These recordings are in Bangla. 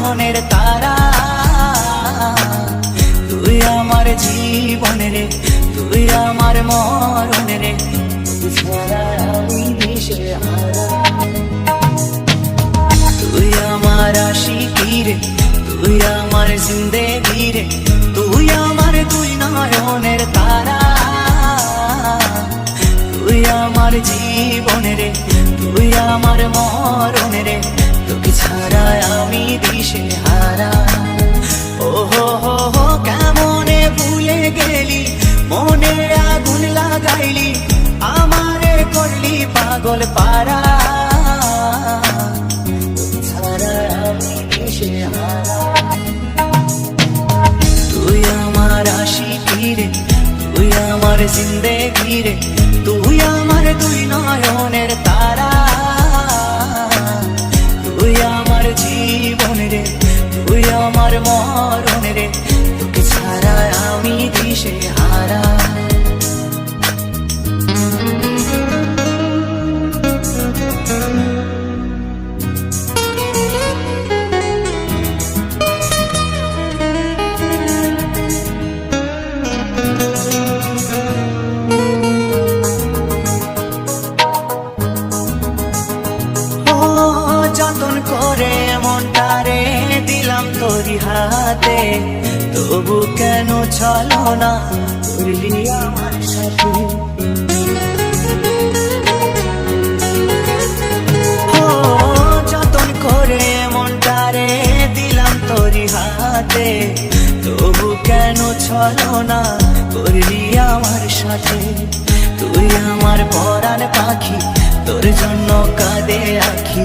নয়নের তারা, তুই আমার জীবন রে, তুই আমার মরণ রে, তুই ছাড়া আমি দিশেহারা। তুই আমার আশিকি রে, তুই আমার জিন্দেগি রে, তুই আমার দুই নয়নের তারা, তুই আমার জীবন রে, তুই আমার মরণ রে, তোকে ছাড়া আমি দিশেহারা। ও হো হো হো কেমনে ভুলে গেলি, মনে আগুন লাগাইলি, আমারে করলি পাগল পারা, তোকে ছাড়া আমি দিশেহারা। তুই আমার আশিকি রে, তুই আমার জিন্দেগি রে, তুই আমার দুই নয়নের তারা, তুই আমার জীবন রে, তুই আমার মরণ রে, তোকে ছাড়া আমি দিশেহারা। যতন করে মনটারে দিলাম তোরি হাতে, তবু কেন চলো না করলি আমার সাথে। যতন করে মনটারে দিলাম তোরি হাতে, তবু কেন চলো না করলি আমার সাথে। তুই আমার পরাণ পাখি, তোর জন্য কাঁদে আখি,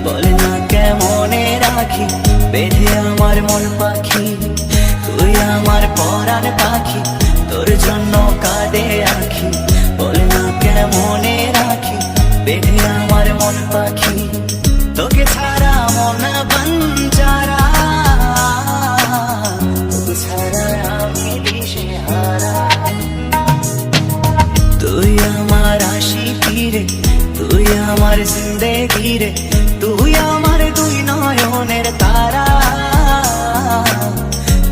বল না কেমনে রাখি বেঁধে আমার মন পাখি। তুই আমার পরাণ পাখি, তোর জন্য কাঁদে আখি, বল না কেমনে রাখি বেঁধে আমার মন পাখি। তোকে ছাড়া মন বাঞ্চারা, তোকে ছাড়া আমি দিশেহারা। তুই আমার আশিকি রে, তুই আমার জিন্দেগি রে, তুই আমার দুই নয়নের তারা,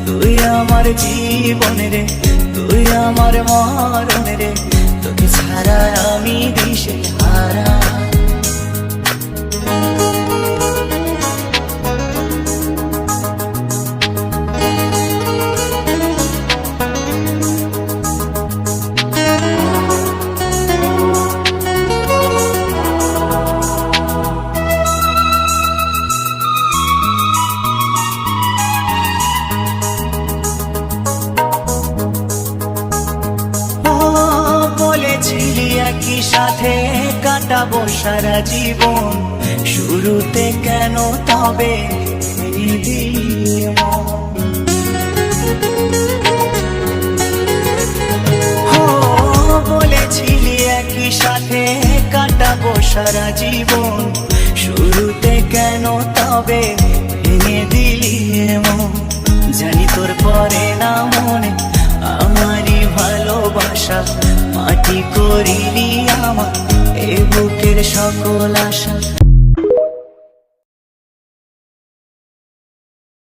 তুই আমার জীবন রে, তুই আমার মরণ রে, তোকে ছাড়া আমি দিশেহারা। বলেছিলি একই সাথে কাটাবো সারা জীবন, শুরুতে কেন তবে দিলি বলেছিলি একই সাথে কাটাবো সারা জীবন, শুরুতে কেন তবে ভেঙে দিলি মন। জানি তোর পরে না মনে আমারই ভালোবাসা, মাটি করিলি আমার এ বুকের সকল আশা।